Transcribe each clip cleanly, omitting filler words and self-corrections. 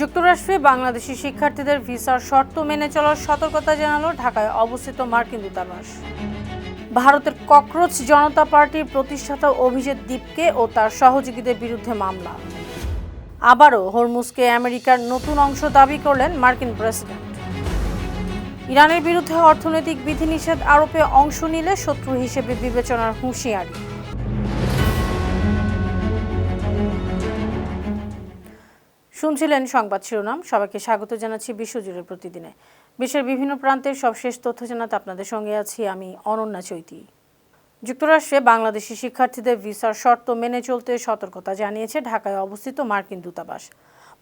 যুক্তরাষ্ট্রে বাংলাদেশি শিক্ষার্থীদের ভিসার শর্ত মেনে চলার সতর্কতা জানালো ঢাকায় অবস্থিত মার্কিন দূতাবাস। ভারতের ককরোচ জনতা পার্টির প্রতিষ্ঠাতা অভিজিৎ দীপকে ও তার সহযোগীদের বিরুদ্ধে মামলা। আবারও হরমুজকে আমেরিকার নতুন অংশ দাবি করলেন মার্কিন প্রেসিডেন্ট। ইরানের বিরুদ্ধে অর্থনৈতিক বিধিনিষেধ আরোপে অংশ নিলে শত্রু হিসেবে বিবেচনার হুঁশিয়ারি। শুনছিলেন সংবাদ শিরোনাম। সবাইকে স্বাগত জানাচ্ছি বিশ্বজুড়ে প্রতিদিনে বিশ্বের বিভিন্ন প্রান্তের সবশেষ তথ্য জানাতে আপনাদের সঙ্গে আছি আমি অনন্যা চৈতি। যুক্তরাষ্ট্রে বাংলাদেশি শিক্ষার্থীদের ভিসার শর্ত মেনে চলতে সতর্কতা জানিয়েছে ঢাকায় অবস্থিত মার্কিন দূতাবাস।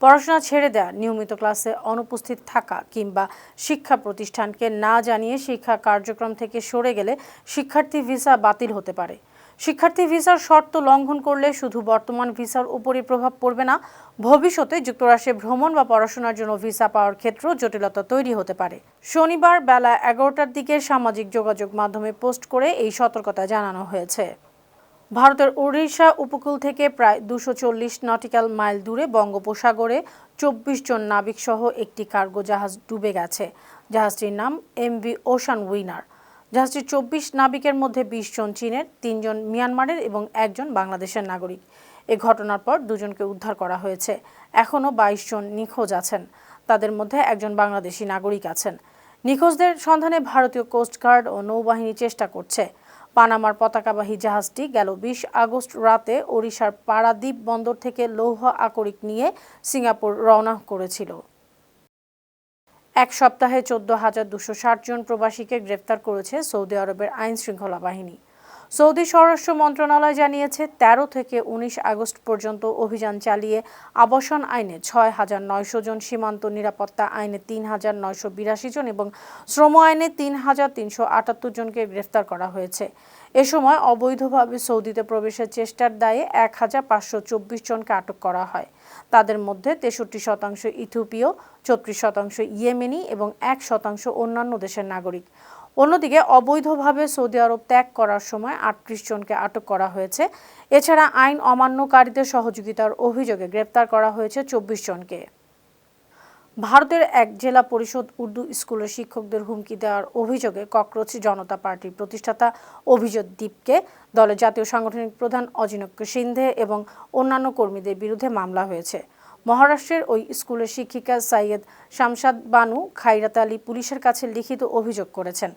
পড়াশোনা ছেড়ে দেওয়া, নিয়মিত ক্লাসে অনুপস্থিত থাকা কিংবা শিক্ষা প্রতিষ্ঠানকে না জানিয়ে শিক্ষা কার্যক্রম থেকে সরে গেলে শিক্ষার্থী ভিসা বাতিল হতে পারে। শিক্ষার্থী ভিসার শর্ত লঙ্ঘন করলে শুধু বর্তমান ভিসার উপরই প্রভাব পড়বে না, ভবিষ্যতে যুক্তরাষ্ট্রে ভ্রমণ বা পড়াশোনার জন্য ভিসা পাওয়ার ক্ষেত্রেও জটিলতা তৈরি হতে পারে। শনিবার বেলা 11টার দিকে সামাজিক যোগাযোগ মাধ্যমে পোস্ট করে এই সতর্কতা জানানো হয়েছে। ভারতের ওড়িশা উপকূল থেকে প্রায় 240 নটিক্যাল মাইল দূরে বঙ্গোপসাগরে 24 জন নাবিক সহ একটি কার্গো জাহাজ ডুবে গেছে। জাহাজটির নাম MV ওশান উইনার। জাহাজটির 24 নাবিকের মধ্যে 20 জন চীনের, 3 জন মিয়ানমারের এবং 1 জন বাংলাদেশের নাগরিক। এ ঘটনার পর 2 জনকে উদ্ধার করা হয়েছে। এখনও 22 জন নিখোঁজ আছেন। তাদের মধ্যে 1 জন বাংলাদেশি নাগরিক আছেন। নিখোঁজদের সন্ধানে ভারতীয় কোস্টগার্ড ও নৌবাহিনী চেষ্টা করছে। পানামার পতাকাবাহী জাহাজটি গেল 20 আগস্ট রাতে ওড়িশার পারাদ্বীপ বন্দর থেকে লৌহ আকরিক নিয়ে সিঙ্গাপুর রওনা করেছিল। এক সপ্তাহে 14,260 জন প্রবাসীকে গ্রেফতার করেছে সৌদি আরবের আইন শৃঙ্খলা বাহিনী। সৌদি স্বরাষ্ট্র মন্ত্রণালয় জানিয়েছে 13 থেকে 19 আগস্ট পর্যন্ত অভিযান চালিয়ে আবাসন আইনে 6,900 জন, সীমান্ত নিরাপত্তা আইনে 3,982 জন এবং শ্রম আইনে 3,378 জনকে গ্রেফতার করা হয়েছে। এ সময় অবৈধভাবে সৌদিতে প্রবেশের চেষ্টার দায়ে 1,524 জনকে আটক করা হয়। তাদের মধ্যে 63% ইথিওপীয়, 34% ইয়েমেনি এবং 1% অন্যান্য দেশের নাগরিক। অন্যদিকে অবৈধভাবে সৌদি আরব ত্যাগ করার সময় 38 জনকে আটক করা হয়েছে। এছাড়া আইন অমান্যকারীদের সহযোগিতার অভিযোগে গ্রেপ্তার করা হয়েছে 24 জনকে। ভারতের এক জেলা পরিষদ উর্দু স্কুলের শিক্ষকদের হুমকি দেওয়ার অভিযোগে ককরোচ জনতা পার্টির প্রতিষ্ঠাতা অভিজিৎ দীপকে, দলের জাতীয় সাংগঠনিক প্রধান অজিনক্য সিন্ধে এবং অন্যান্য কর্মীদের বিরুদ্ধে মামলা হয়েছে। মহারাষ্ট্রের ওই স্কুলের শিক্ষিকা সাইয়েদ শামসাদ বানু খাইরাত আলী পুলিশের কাছে লিখিত অভিযোগ করেছেন।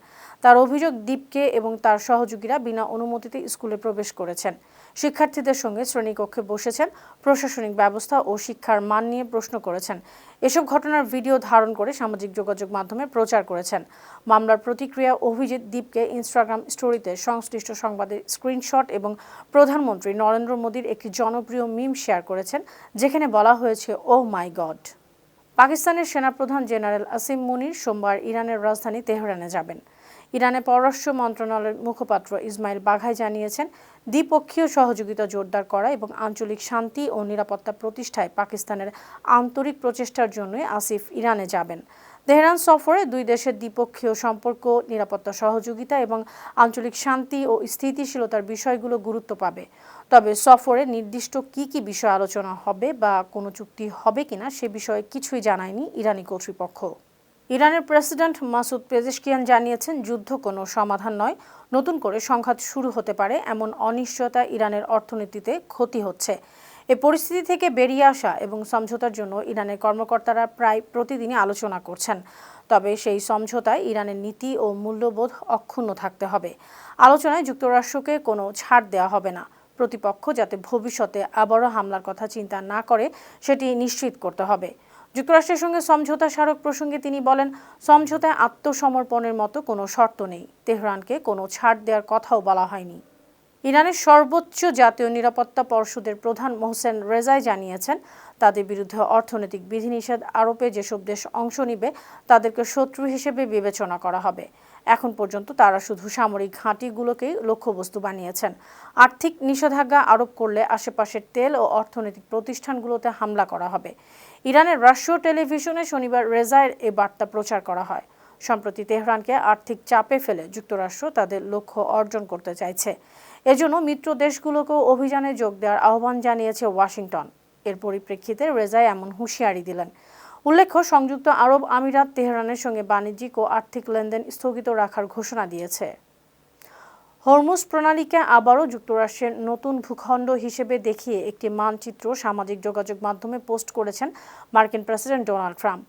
তার অভিযোগ, দীপকে এবং তার সহযোগীরা বিনা অনুমতিতে স্কুলে প্রবেশ করেছেন, শিক্ষার্থীদের সঙ্গে শ্রেণীকক্ষে বসেছেন, প্রশাসনিক ব্যবস্থা ও শিক্ষার মান নিয়ে প্রশ্ন করেছেন। এসব ঘটনার ভিডিও ধারণ করে সামাজিক যোগাযোগ মাধ্যমে প্রচার করেছেন। মামলার প্রতিক্রিয়া অভিজিৎ দীপকে ইনস্টাগ্রাম স্টোরিতে সংশ্লিষ্ট সংবাদের স্ক্রিনশট এবং প্রধানমন্ত্রী নরেন্দ্র মোদীর একটি জনপ্রিয় মিম শেয়ার করেছেন, যেখানে বলা হয়েছে, ও মাই গড। পাকিস্তানের সেনাপ্রধান জেনারেল আসিম মুনির সোমবার ইরানের রাজধানী তেহরানে যাবেন। ইরানের পররাষ্ট্র মন্ত্রণালয়ের মুখপাত্র ইসমাইল বাঘাই জানিয়েছেন, দ্বিপক্ষীয় সহযোগিতা জোরদার করা এবং আঞ্চলিক শান্তি ও নিরাপত্তা প্রতিষ্ঠায় পাকিস্তানের আন্তরিক প্রচেষ্টার জন্যই আসিফ ইরানে যাবেন। তেহরান সফরে দুই দেশের দ্বিপক্ষীয় সম্পর্ক, নিরাপত্তা সহযোগিতা এবং আঞ্চলিক শান্তি ও স্থিতিশীলতার বিষয়গুলো গুরুত্ব পাবে। তবে সফরে নির্দিষ্ট কি বিষয় আলোচনা হবে বা কোনো চুক্তি হবে কিনা সে বিষয়ে কিছুই জানায়নি ইরানি কর্তৃপক্ষ। ইরানের প্রেসিডেন্ট মাসুদ পেজেশকিয়ান জানিয়েছেন, যুদ্ধ কোনো সমাধান নয়, নতুন করে সংঘাত শুরু হতে পারে এমন অনিশ্চয়তা ইরানের অর্থনীতিতে ক্ষতি হচ্ছে। এ পরিস্থিতি থেকে বেরিয়ে আসা এবং সমঝোতার জন্য ইরানের কর্মকর্তারা প্রায় প্রতিদিনই আলোচনা করছেন। তবে সেই সমঝোতায় ইরানের নীতি ও মূল্যবোধ অক্ষুণ্ণ থাকতে হবে। আলোচনায় যুক্তরাষ্ট্রকে কোনো ছাড় দেওয়া হবে না। প্রতিপক্ষ যাতে ভবিষ্যতে আবারও হামলার কথা চিন্তা না করে সেটি নিশ্চিত করতে হবে। যুক্তরাষ্ট্রের সঙ্গে সমঝোতা স্মারক প্রসঙ্গে তিনি বলেন, সমঝোতায় আত্মসমর্পণের মতো কোনো শর্ত নেই, তেহরানকে কোনো ছাড় দেওয়ার কথাও বলা হয়নি। ইরানের সর্বোচ্চ জাতীয় নিরাপত্তা পর্ষদের প্রধান মোহসেন রেজাই জানিয়েছেন, তাদের বিরুদ্ধে অর্থনৈতিক বিধিনিষেধ আরোপে যেসব দেশ অংশ নিবে তাদেরকে শত্রু হিসেবে বিবেচনা করা হবে। এখন পর্যন্ত তারা শুধু সামরিক ঘাঁটিগুলোকেই লক্ষ্যবস্তু বানিয়েছেন। আর্থিক নিষেধাজ্ঞা আরোপ করলে আশেপাশের তেল ও অর্থনৈতিক প্রতিষ্ঠানগুলোতে হামলা করা হবে। ইরানের রাষ্ট্রীয় টেলিভিশনে শনিবার রেজায়ের এ বার্তা প্রচার করা হয়। সম্প্রতি তেহরানকে আর্থিক চাপে ফেলে যুক্তরাষ্ট্র তাদের লক্ষ্য অর্জন করতে চাইছে। এজন্য মিত্র দেশগুলোকেও অভিযানে যোগ দেওয়ার আহ্বান জানিয়েছে ওয়াশিংটন। এর পরিপ্রেক্ষিতে রেজাই এমন হুঁশিয়ারি দিলেন। উল্লেখ্য, সংযুক্ত আরব আমিরাত তেহরানের সঙ্গে বাণিজ্যিক ও আর্থিক লেনদেন স্থগিত রাখার ঘোষণা দিয়েছে। হরমুজ প্রণালীকে আবারও যুক্তরাষ্ট্রের নতুন ভূখণ্ড হিসেবে দেখিয়ে একটি মানচিত্র সামাজিক যোগাযোগ মাধ্যমে পোস্ট করেছেন মার্কিন প্রেসিডেন্ট ডোনাল্ড ট্রাম্প।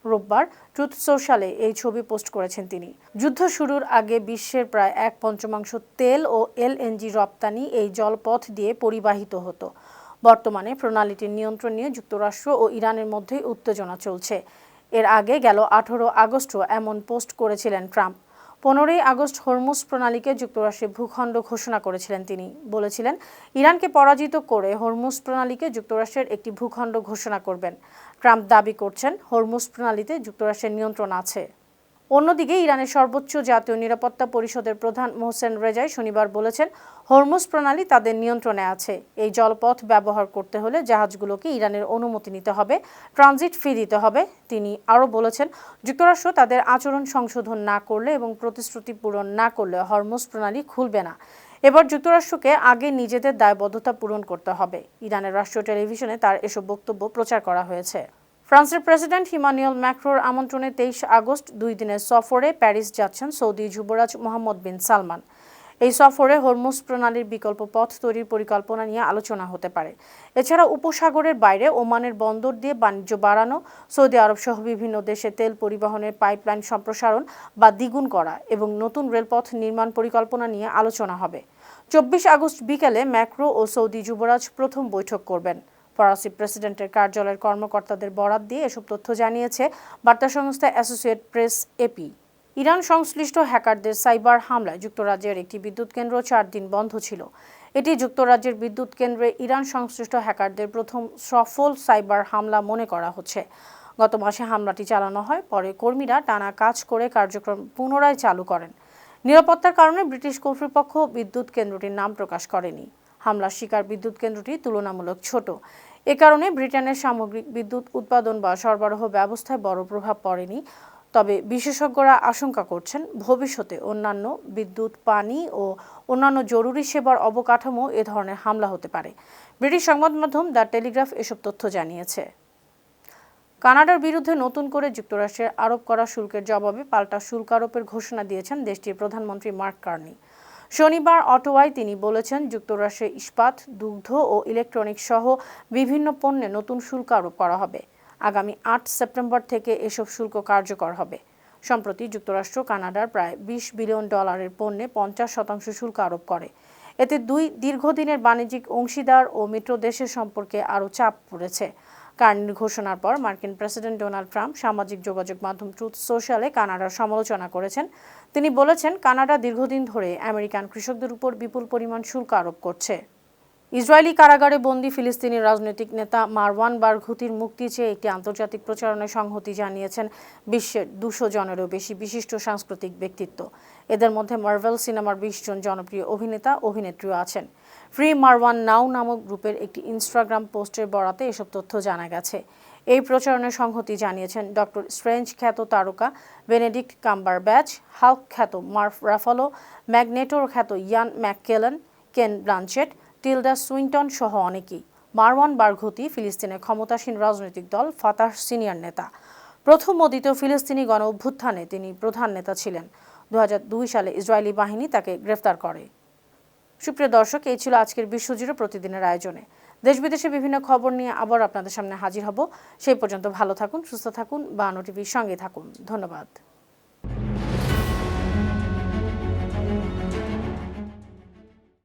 রোববার ট্রুথ সোশ্যালে এই ছবি পোস্ট করেছেন তিনি। যুদ্ধ শুরুর আগে বিশ্বের প্রায় 1/5 তেল ও এলএনজি রপ্তানি এই জলপথ দিয়ে পরিবাহিত হতো। বর্তমানে প্রণালীটির নিয়ন্ত্রণ নিয়ে যুক্তরাষ্ট্র ও ইরানের মধ্যেই উত্তেজনা চলছে। এর আগে গেল 18 আগস্টও এমন পোস্ট করেছিলেন ট্রাম্প। 15 আগস্ট হরমুজ প্রণালীকে যুক্তরাষ্ট্রের ভূখণ্ড ঘোষণা করেছিলেন তিনি। বলেছিলেন, ইরানকে পরাজিত করে হরমুজ প্রণালীকে যুক্তরাষ্ট্রের একটি ভূখণ্ড ঘোষণা করবেন। ট্রাম্প দাবি করছেন, হরমুজ প্রণালীতে যুক্তরাষ্ট্রের নিয়ন্ত্রণ আছে। অন্যদিকে ইরানের সর্বোচ্চ জাতীয় নিরাপত্তা পরিষদের প্রধান মোহসেন রেজাই শনিবার বলেছেন, হরমুজ প্রণালী তাদের নিয়ন্ত্রণে আছে। এই জলপথ ব্যবহার করতে হলে জাহাজগুলোকে ইরানের অনুমতি নিতে হবে, ট্রানজিট ফি দিতে হবে। তিনি আরও বলেছেন, যুক্তরাষ্ট্র তাদের আচরণ সংশোধন না করলে এবং প্রতিশ্রুতি পূরণ না করলে হরমুজ প্রণালী খুলবে না। এবার যুক্তরাষ্ট্রকে আগে নিজেদের দায়বদ্ধতা পূরণ করতে হবে। ইরানের রাষ্ট্রীয় টেলিভিশনে তার এসব বক্তব্য প্রচার করা হয়েছে। ফ্রান্সের প্রেসিডেন্ট ইমানুয়েল ম্যাক্রোর আমন্ত্রণে 23 আগস্ট 2 দিনের সফরে প্যারিস যাচ্ছেন সৌদি যুবরাজ মোহাম্মদ বিন সালমান। এই সফরে হরমুজ প্রণালীর বিকল্প পথ তৈরির পরিকল্পনা নিয়ে আলোচনা হতে পারে। এছাড়া উপসাগরের বাইরে ওমানের বন্দর দিয়ে বাণিজ্য বাড়ানো, সৌদি আরব সহ বিভিন্ন দেশে তেল পরিবহনের পাইপলাইন সম্প্রসারণ বা দ্বিগুণ করা এবং নতুন রেলপথ নির্মাণ পরিকল্পনা নিয়ে আলোচনা হবে। 24 আগস্ট বিকেলে ম্যাক্রো ও সৌদি যুবরাজ প্রথম বৈঠক করবেন। ফরাসি প্রেসিডেন্টের কার্যালয়ের কর্মকর্তাদের বরাত দিয়ে এসব তথ্য জানিয়েছে বার্তা সংস্থা অ্যাসোসিয়েট প্রেস এপি। ইরান সংশ্লিষ্ট হ্যাকারদের সাইবার হামলায় যুক্তরাজ্যের একটি বিদ্যুৎ কেন্দ্র 4 দিন বন্ধ ছিল। এটি যুক্তরাজ্যের বিদ্যুৎ কেন্দ্রে ইরান সংশ্লিষ্ট হ্যাকারদের প্রথম সফল সাইবার হামলা মনে করা হচ্ছে। গত মাসে হামলাটি চালানো হয়, পরে কর্মীরা টানা কাজ করে কার্যক্রম পুনরায় চালু করেন। নিরাপত্তার কারণে ব্রিটিশ কর্তৃপক্ষ বিদ্যুৎ কেন্দ্রটির নাম প্রকাশ করেনি। হামলার শিকার বিদ্যুৎ কেন্দ্রটি তুলনামূলক ছোট। এ কারণে ব্রিটেনের সামগ্রিক বিদ্যুৎ উৎপাদন বা সরবরাহ ব্যবস্থায় বড় প্রভাব পড়েনি। তবে বিশেষজ্ঞরা আশঙ্কা করছেন, ভবিষ্যতে অন্যান্য বিদ্যুৎ, পানি ও অন্যান্য জরুরি সেবার অবকাঠামো এ ধরনের হামলা হতে পারে। ব্রিটিশ সংবাদ মাধ্যম দ্য টেলিগ্রাফ এসব তথ্য জানিয়েছে। কানাডার বিরুদ্ধে নতুন করে যুক্তরাষ্ট্রের আরোপ করা শুল্কের জবাবে পাল্টা শুল্ক আরোপের ঘোষণা দিয়েছেন দেশটির প্রধানমন্ত্রী মার্ক কার্নি। শনিবার অটোয়ায় তিনি বলেছেন, যুক্তরাষ্ট্রের ইস্পাত, দুগ্ধ ও ইলেকট্রনিক্স সহ বিভিন্ন পণ্যে নতুন শুল্ক আরোপ করা হবে। আগামী 8 সেপ্টেম্বর থেকে এসব শুল্ক কার্যকর হবে। সম্প্রতি যুক্তরাষ্ট্র কানাডার প্রায় $20 বিলিয়ন পণ্যে 50% শুল্ক আরোপ করে। এতে দুই দীর্ঘদিনের বাণিজ্যিক অংশীদার ও মিত্র দেশের সম্পর্কে আরও চাপ পড়েছে। কার্নির ঘোষণার পর মার্কিন প্রেসিডেন্ট ডোনাল্ড ট্রাম্প সামাজিক যোগাযোগ মাধ্যম ট্রুথ সোশ্যালে কানাডার সমালোচনা করেছেন। তিনি বলেছেন, কানাডা দীর্ঘদিন ধরে আমেরিকান কৃষকদের উপর বিপুল পরিমাণ শুল্ক আরোপ করছে। ইসরায়েলি কারাগারে বন্দী ফিলিস্তিনি রাজনৈতিক নেতা মারওয়ান বারঘুতির মুক্তি চেয়ে একটি আন্তর্জাতিক প্রচারণায় সংহতি জানিয়েছেন বিশ্বের 200 জনেরও বেশি বিশিষ্ট সাংস্কৃতিক ব্যক্তিত্ব। এদের মধ্যে মার্ভেল সিনেমার 20 জন জনপ্রিয় অভিনেতা অভিনেত্রীও আছেন। ফ্রি মারওয়ান নাও নামক গ্রুপের একটি ইনস্টাগ্রাম পোস্টের বরাতে এসব তথ্য জানা গেছে। এই প্রচারণায় সংহতি জানিয়েছেন ডক্টর স্ট্রেঞ্জ খ্যাত তারকা বেনেডিক্ট কাম্বারব্যাচ, হাল্ক খ্যাত মার্ক রাফালো, ম্যাগনেটোর খ্যাত ইয়ান ম্যাককেলেন, কেন ব্লানচেট, টিলডা সুইনটন সহ অনেকেই। মারওয়ান বারঘুতি ফিলিস্তিনের ক্ষমতাসীন রাজনৈতিক দল ফাতাহ সিনিয়র নেতা। প্রথম ও দ্বিতীয় ফিলিস্তিনি গণ অভ্যুত্থানে তিনি প্রধান নেতা ছিলেন। 2002 সালে ইসরায়েলি বাহিনী তাকে গ্রেফতার করে। সুপ্রিয় দর্শক, এই ছিল আজকের বিশ্বজুড়ে প্রতিদিনের আয়োজনে। দেশ বিদেশের বিভিন্ন খবর নিয়ে আবার আপনাদের সামনে হাজির হব। সেই পর্যন্ত ভালো থাকুন, সুস্থ থাকুন, বায়ান্ন টিভির সঙ্গে থাকুন। ধন্যবাদ।